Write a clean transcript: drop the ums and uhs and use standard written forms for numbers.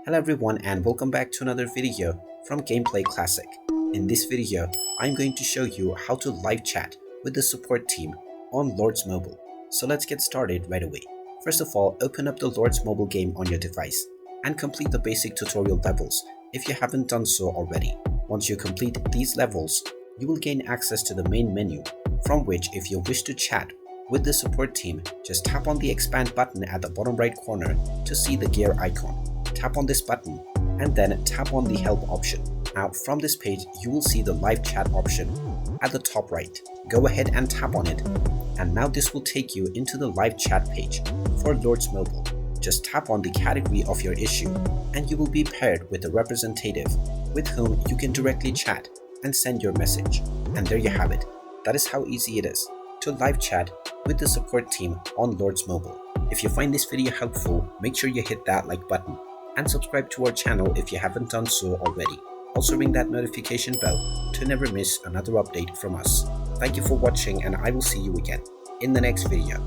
Hello everyone and welcome back to another video from Gameplay Classic. In this video, I'm going to show you how to live chat with the support team on Lords Mobile. So let's get started right away. First of all, open up the Lords Mobile game on your device and complete the basic tutorial levels if you haven't done so already. Once you complete these levels, you will gain access to the main menu, from which if you wish to chat with the support team, just tap on the expand button at the bottom right corner to see the gear icon. Tap on this button and then tap on the help option. Now from this page you will see the live chat option at the top right. Go ahead and tap on it, and now this will take you into the live chat page for Lords Mobile. Just tap on the category of your issue and you will be paired with a representative with whom you can directly chat and send your message. And there you have it. That is how easy it is to live chat with the support team on Lords Mobile. If you find this video helpful, make sure you hit that like button and subscribe to our channel if you haven't done so already. Also ring that notification bell to never miss another update from us. Thank you for watching, and I will see you again in the next video.